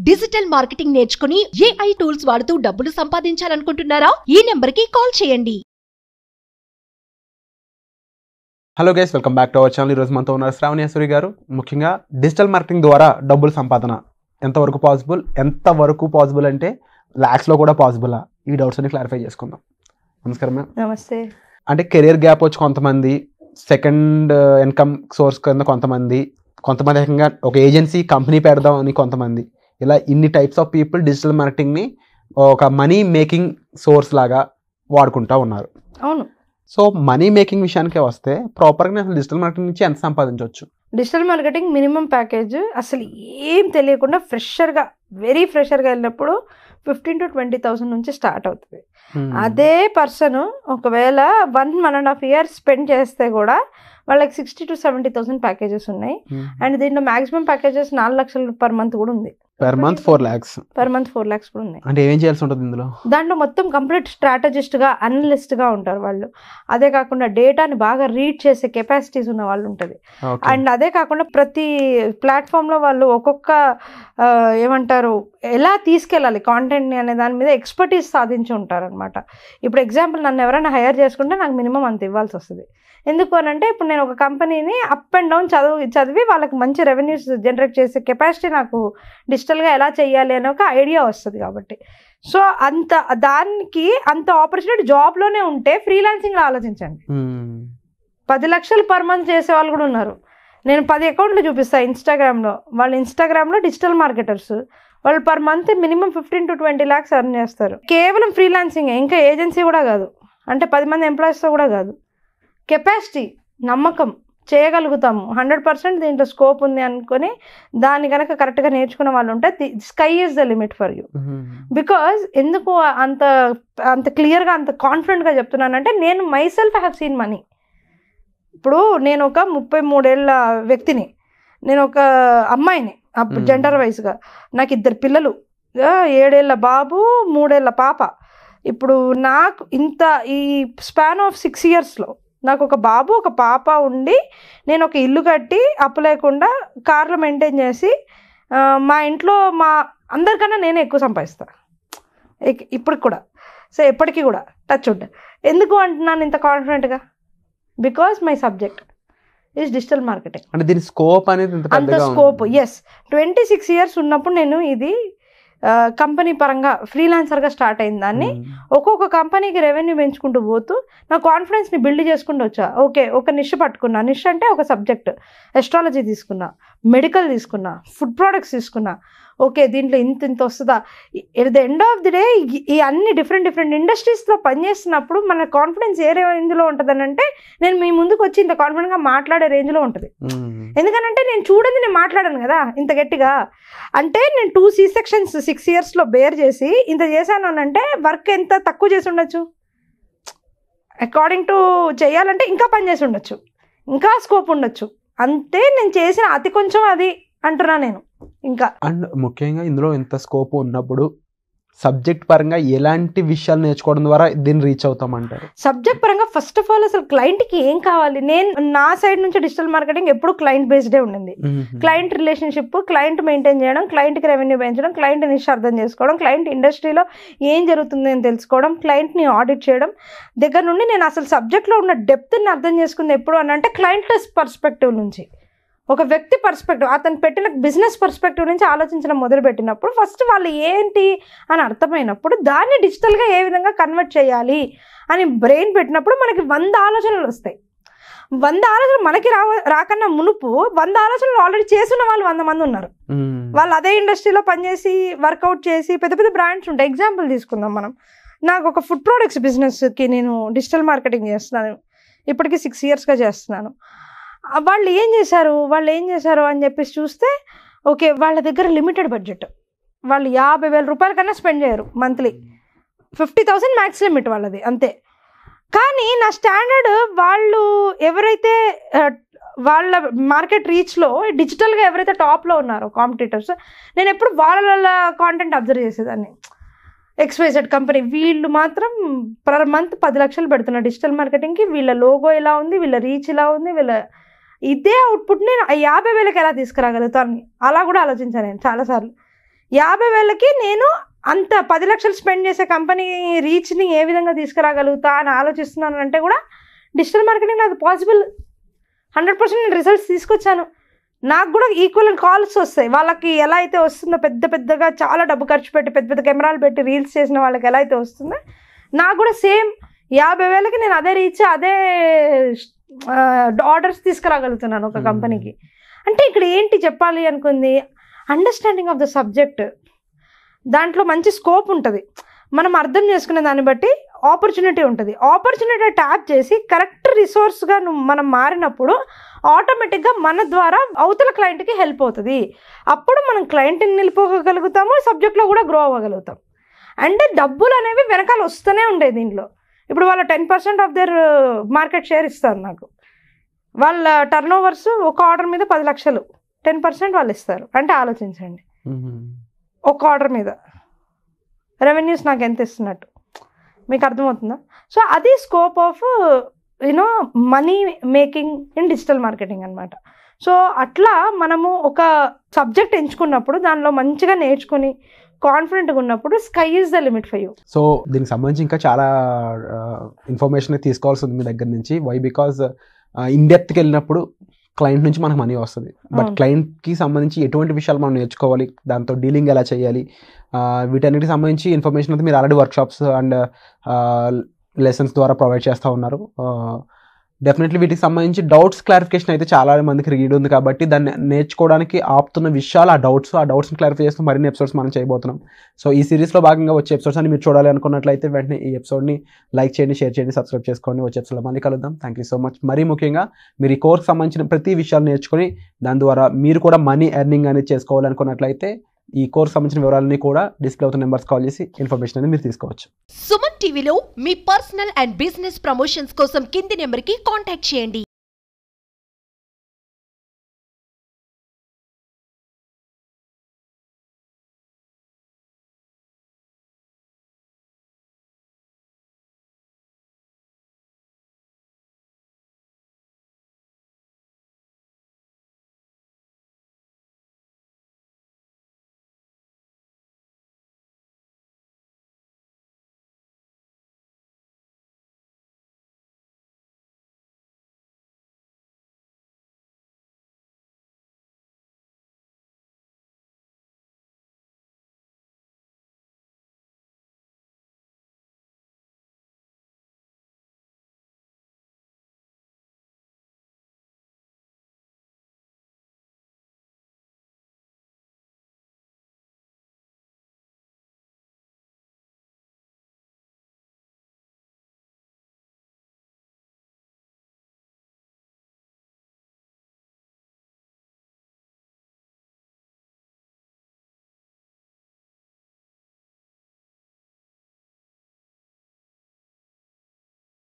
Digital marketing నేర్చుకుని AI tools వాడుతూ డబ్బులు సంపాదించాలనుకుంటున్నారా? ఈ నెంబర్కి కాల్ చేయండి. Hello guys, welcome back to our channel. ఈరోజు మనతో ఉన్నారు శ్రావణ్యేశ్వరి గారు. ముఖ్యంగా డిజిటల్ మార్కెటింగ్ ద్వారా డబ్బులు సంపాదన ఎంతవరకు పాసిబుల్ అంటే ల్యాక్స్లో కూడా పాసిబులా? ఈ డౌట్స్ అన్ని క్లారిఫై చేసుకుందాం. నమస్కారం మ్యామ్. నమస్తే. అంటే కెరియర్ గ్యాప్ వచ్చి కొంతమంది, సెకండ్ ఇన్కమ్ సోర్స్ కింద కొంతమంది ఏకంగా ఒక ఏజెన్సీ కంపెనీ పెడదాం అని కొంతమంది, ఇలా ఇన్ని టైప్స్ ఆఫ్ పీపుల్ డిజిటల్ మార్కెటింగ్ని ఒక మనీ మేకింగ్ సోర్స్ లాగా వాడుకుంటూ ఉన్నారు. అవును. సో మనీ మేకింగ్ విషయానికే వస్తే ప్రాపర్గా అసలు డిజిటల్ మార్కెటింగ్ నుంచి ఎంత సంపాదించవచ్చు? డిజిటల్ మార్కెటింగ్ మినిమం ప్యాకేజ్ అసలు ఏం తెలియకుండా వెరీ ఫ్రెషర్గా వెళ్ళినప్పుడు 15,000 to 20,000 నుంచి స్టార్ట్ అవుతుంది. అదే పర్సన్ ఒకవేళ 1.5 years స్పెండ్ చేస్తే కూడా వాళ్ళకి 60,000 to 70,000 ప్యాకేజెస్ ఉన్నాయి. అండ్ దీంట్లో మాక్సిమం ప్యాకేజెస్ 4 లక్షలు పర్ మంత్ కూడా ఉంది. పర్ మంత్ 4 lakhs కూడా ఉన్నాయి. అంటే ఏం చేయాల్సి ఉంటుంది ఇందులో? దాంట్లో మొత్తం కంప్లీట్ స్ట్రాటజిస్ట్గా, అనలిస్ట్గా ఉంటారు వాళ్ళు. అదే కాకుండా డేటాని బాగా రీడ్ చేసే కెపాసిటీస్ ఉన్న వాళ్ళు ఉంటుంది. అండ్ అదే కాకుండా ప్రతి ప్లాట్ఫామ్లో వాళ్ళు ఒక్కొక్క ఏమంటారు ఎలా తీసుకెళ్ళాలి కాంటెంట్ని అనే దాని మీద ఎక్స్పర్టీస్ సాధించి ఉంటారు అనమాట. ఇప్పుడు ఎగ్జాంపుల్ నన్ను ఎవరైనా హైర్ చేసుకుంటే నాకు మినిమం అంత ఇవ్వాల్సి వస్తుంది. ఎందుకు అని అంటే ఇప్పుడు నేను ఒక కంపెనీని అప్ అండ్ డౌన్ చదివి వాళ్ళకి మంచి రెవెన్యూస్ జనరేట్ చేసే కెపాసిటీ నాకు డిజిటల్గా ఎలా చేయాలి అనే ఒక ఐడియా వస్తుంది కాబట్టి. సో దానికి అంత ఆపర్చునిటీ జాబ్లోనే ఉంటే ఫ్రీలాన్సింగ్లో ఆలోచించండి. 10 లక్షలు పర్ మంత్ చేసే వాళ్ళు కూడా ఉన్నారు. నేను 10 అకౌంట్లు చూపిస్తాను ఇన్స్టాగ్రామ్లో. వాళ్ళు ఇన్స్టాగ్రామ్లో డిజిటల్ మార్కెటర్స్, వాళ్ళు per month minimum 15 to 20 lakhs earn చేస్తారు. కేవలం ఫ్రీలాన్సింగే, ఇంకా ఏజెన్సీ కూడా కాదు, అంటే 10 మంది ఎంప్లాయీస్తో కూడా కాదు. కెపాసిటీ, నమ్మకం, చేయగలుగుతాము 100%, దీంట్లో స్కోప్ ఉంది అనుకొని దాన్ని కనుక కరెక్ట్గా నేర్చుకున్న వాళ్ళు ఉంటే sky is the limit for you. Because ఎందుకు అంత క్లియర్గా అంత కాన్ఫిడెంట్గా చెప్తున్నానంటే నేను మైసెల్ఫ్ హ్యావ్ సీన్ మనీ. ఇప్పుడు నేను ఒక 33 ఏళ్ళ వ్యక్తిని, నేను ఒక అమ్మాయిని, అప్పుడు జెండర్ వైజ్గా నాకు 2 పిల్లలు, 7 ఏళ్ళ బాబు, 3 ఏళ్ళ పాప. ఇప్పుడు నాకు ఈ స్పాన్ ఆఫ్ 6 yearsలో నాకు ఒక బాబు, ఒక పాప ఉండి నేను ఒక ఇల్లు కట్టి అప్పు లేకుండా కార్లో మెయింటైన్ చేసి మా ఇంట్లో మా అందరికన్నా నేనే ఎక్కువ సంపాదిస్తాను ఇప్పటికి కూడా. సో ఎప్పటికీ కూడా టచ్ వుడ్. ఎందుకు అంటున్నాను ఇంత కాన్ఫిడెంట్గా? Because my subject is digital marketing. అంటే దీని స్కోప్ అనేది అంత స్కోప్. ఎస్, 26 years ఉన్నప్పుడు నేను ఇది కంపెనీ పరంగా ఫ్రీలాన్సర్గా స్టార్ట్ అయింది. దాన్ని ఒక్కొక్క కంపెనీకి రెవెన్యూ పెంచుకుంటూ పోతూ నా కాన్ఫిడెన్స్ని బిల్డ్ చేసుకుంటూ వచ్చా. ఓకే, ఒక నిష్ పట్టుకున్నా. నిష్ అంటే ఒక సబ్జెక్ట్. ఎస్ట్రాలజీ తీసుకున్నా, మెడికల్ తీసుకున్నా, ఫుడ్ ప్రోడక్ట్స్ తీసుకున్నా. ఓకే, దీంట్లో ఇంత వస్తుందా? At the end of the day ఈ అన్ని డిఫరెంట్ ఇండస్ట్రీస్లో పనిచేస్తున్నప్పుడు మన కాన్ఫిడెన్స్ ఇందులో ఉంటుందని అంటే నేను మీ ముందుకు వచ్చి ఇంత కాన్ఫిడెంట్గా మాట్లాడే రేంజ్లో ఉంటుంది. ఎందుకనంటే నేను చూడని నేను మాట్లాడాను కదా ఇంత గట్టిగా. అంటే నేను 2 C-sections 6 yearsలో బేర్ చేసి ఇంత చేశాను అని అంటే వర్క్ ఎంత తక్కువ చేసి ఉండొచ్చు. అకార్డింగ్ టు చేయాలంటే ఇంకా పని చేసి ఉండొచ్చు, ఇంకా స్కోప్ ఉండొచ్చు. అంతే నేను చేసిన అతి కొంచెం అది అంటున్నా నేను. ఇంకా అండ్ ముఖ్యంగా ఇందులో ఇంత స్కోప్ ఉన్నప్పుడు సబ్జెక్ట్ పరంగా ఎలాంటి విషయాలు నేర్చుకోవడం ద్వారా దీన్ని రీచ్ అవుతామంటారు? సబ్జెక్ట్ పరంగా ఫస్ట్ ఆఫ్ ఆల్ అసలు క్లయింట్కి ఏం కావాలి. నేను నా సైడ్ నుంచి డిజిటల్ మార్కెటింగ్ ఎప్పుడు క్లయింట్ బేస్డే ఉండింది. క్లయింట్ రిలేషన్షిప్, క్లయింట్ మెయింటైన్ చేయడం, క్లయింట్కి రెవెన్యూ పెంచడం, క్లయింట్ నిష్ అర్థం చేసుకోవడం, క్లయింట్ ఇండస్ట్రీలో ఏం జరుగుతుంది అని తెలుసుకోవడం, క్లయింట్ని ఆడిట్ చేయడం దగ్గర నుండి నేను అసలు సబ్జెక్ట్లో ఉన్న డెప్త్ని అర్థం చేసుకుంది ఎప్పుడు అని అంటే క్లయింట్ పర్స్పెక్టివ్ నుంచి, ఒక వ్యక్తి పర్స్పెక్టివ్, అతను పెట్టిన బిజినెస్ పర్స్పెక్టివ్ నుంచి ఆలోచించడం మొదలుపెట్టినప్పుడు ఫస్ట్ వాళ్ళు ఏంటి అని అర్థమైనప్పుడు దాన్ని డిజిటల్గా ఏ విధంగా కన్వర్ట్ చేయాలి అని బ్రెయిన్ పెట్టినప్పుడు మనకి 100 ఆలోచనలు వస్తాయి. 100 ఆలోచనలు మనకి రాకన్నా మునుపు 100 ఆలోచనలు ఆల్రెడీ చేసిన వాళ్ళు 100 మంది ఉన్నారు. వాళ్ళు అదే ఇండస్ట్రీలో పనిచేసి వర్కౌట్ చేసి పెద్ద బ్రాండ్స్ ఉంటాయి. ఎగ్జాంపుల్ తీసుకుందాం మనం. నాకు ఒక ఫుడ్ ప్రోడక్ట్స్ బిజినెస్కి నేను డిజిటల్ మార్కెటింగ్ చేస్తున్నాను, ఇప్పటికీ 6 yearsగా చేస్తున్నాను. వాళ్ళు ఏం చేశారు అని చెప్పేసి చూస్తే, ఓకే వాళ్ళ దగ్గర లిమిటెడ్ బడ్జెట్, వాళ్ళు 50,000 రూపాయల కన్నా స్పెండ్ చేయరు మంత్లీ. 50,000 మ్యాక్స్ లిమిట్ వాళ్ళది, అంతే. కానీ నా స్టాండర్డ్ వాళ్ళు ఎవరైతే వాళ్ళ మార్కెట్ రీచ్లో డిజిటల్గా ఎవరైతే టాప్లో ఉన్నారో కాంపిటీటర్స్, నేను ఎప్పుడు వాళ్ళ కాంటెంట్ అబ్జర్వ్ చేసేదాన్ని. XYZ కంపెనీ వీళ్ళు మాత్రం పర్ మంత్ 10 లక్షలు పెడుతున్నారు డిజిటల్ మార్కెటింగ్కి. వీళ్ళ లోగో ఇలా ఉంది, వీళ్ళ రీచ్ ఇలా ఉంది, ఇదే అవుట్పుట్ నేను 50,000కి ఎలా తీసుకురాగలుగుతాను అలా కూడా ఆలోచించాను నేను చాలాసార్లు. 50,000కి నేను అంత 10 లక్షలు స్పెండ్ చేసే కంపెనీ రీచ్ని ఏ విధంగా తీసుకురాగలుగుతా అని ఆలోచిస్తున్నాను అంటే కూడా డిజిటల్ మార్కెటింగ్ అది పాసిబుల్. 100% నేను రిజల్ట్స్ తీసుకొచ్చాను. నాకు కూడా ఈక్వల్ కాల్స్ వస్తాయి. వాళ్ళకి ఎలా అయితే వస్తుందో పెద్దగా చాలా డబ్బు ఖర్చు పెట్టి పెద్ద కెమెరాలు పెట్టి రీల్స్ చేసిన వాళ్ళకి ఎలా అయితే వస్తుందో నాకు కూడా సేమ్ 50,000కి నేను అదే రీచ్ అదే ఆర్డర్స్ తీసుకురాగలుగుతున్నాను ఒక కంపెనీకి. అంటే ఇక్కడ ఏంటి చెప్పాలి అనుకుంది, అండర్స్టాండింగ్ ఆఫ్ ద సబ్జెక్ట్. దాంట్లో మంచి స్కోప్ ఉంటుంది. మనం అర్థం చేసుకునే దాన్ని బట్టి ఆపర్చునిటీ ఉంటుంది. ఆపర్చునిటీ ట్యాప్ చేసి కరెక్ట్ రిసోర్స్గా మనం మారినప్పుడు ఆటోమేటిక్గా మన ద్వారా అవతల క్లయింట్కి హెల్ప్ అవుతుంది. అప్పుడు మనం క్లయింట్ని నిలుపుకోగలుగుతాము, సబ్జెక్ట్లో కూడా గ్రో అవ్వగలుగుతాం. అంటే డబ్బులు అనేవి వెనకాల వస్తూనే ఉంటాయి దీంట్లో. ఇప్పుడు వాళ్ళ 10% ఆఫ్ దేర్ మార్కెట్ షేర్ ఇస్తారు నాకు. వాళ్ళ టర్న్ ఓవర్స్ ఒక ఆర్డర్ మీద 10 లక్షలు, 10% వాళ్ళు ఇస్తారు. అంటే ఆలోచించండి, ఒక ఆర్డర్ మీద రెవెన్యూస్ నాకు ఎంత ఇస్తున్నట్టు మీకు అర్థమవుతుందా? సో అది scope of money making in digital marketing అనమాట. సో అట్లా మనము ఒక సబ్జెక్ట్ ఎంచుకున్నప్పుడు దానిలో మంచిగా నేర్చుకుని కాన్ఫిడెంట్గా ఉన్నప్పుడు sky is the limit for you. So దీనికి సంబంధించి ఇంకా చాలా ఇన్ఫర్మేషన్ తీసుకోవాల్సి ఉంది మీ దగ్గర నుంచి. వై బికాజ్ ఇన్డెప్త్కి వెళ్ళినప్పుడు క్లయింట్ నుంచి మనకు మనీ వస్తుంది. బట్ క్లయింట్కి సంబంధించి ఎటువంటి విషయాలు మనం నేర్చుకోవాలి, దాంతో డీలింగ్ ఎలా చేయాలి, వీటన్నిటికి సంబంధించి ఇన్ఫర్మేషన్ అయితే మీరు ఆల్రెడీ వర్క్షాప్స్ అండ్ లెసన్స్ ద్వారా ప్రొవైడ్ చేస్తూ ఉన్నారు. డెఫినెట్లీ వీటికి సంబంధించి డౌట్స్ క్లారిఫికేషన్ అయితే చాలా మందికి రీడ్ ఉంది కాబట్టి దాన్ని నేర్చుకోవడానికి ఆపుతున్న విషయాలు ఆ డౌట్స్ని క్లారిఫై చేస్తూ మరిన్ని ఎపిసోడ్స్ మనం చేయబోతున్నాం. సో ఈ సిరీస్లో భాగంగా వచ్చే ఎపిసోడ్స్ అని మీరు చూడాలి అనుకున్నట్లయితే వెంటనే ఈ ఎపిసోడ్ని లైక్ చేయండి, షేర్ చేయండి, సబ్స్క్రైబ్ చేసుకోండి. వచ్చే ఎపిసోడ్లో మళ్ళీ కలుద్దాం. Thank you so much. మరీ ముఖ్యంగా మీరు ఈ కోర్స్ సంబంధించిన ప్రతి విషయాలు నేర్చుకొని దాని ద్వారా మీరు కూడా మనీ ఎర్నింగ్ అనేది చేసుకోవాలనుకున్నట్లయితే ఈ కోర్స్ సంబంధించిన వివరాలని కూడా డిస్ప్లే అవుతున్న నెంబర్స్ కాల్ చేసి ఇన్ఫర్మేషన్ అనేది మీరు తీసుకోవచ్చు. సుమన్ టీవీలో మీ పర్సనల్ అండ్ బిజినెస్ ప్రమోషన్స్ కోసం కింది నెంబర్కి కాంటాక్ట్ చేయండి.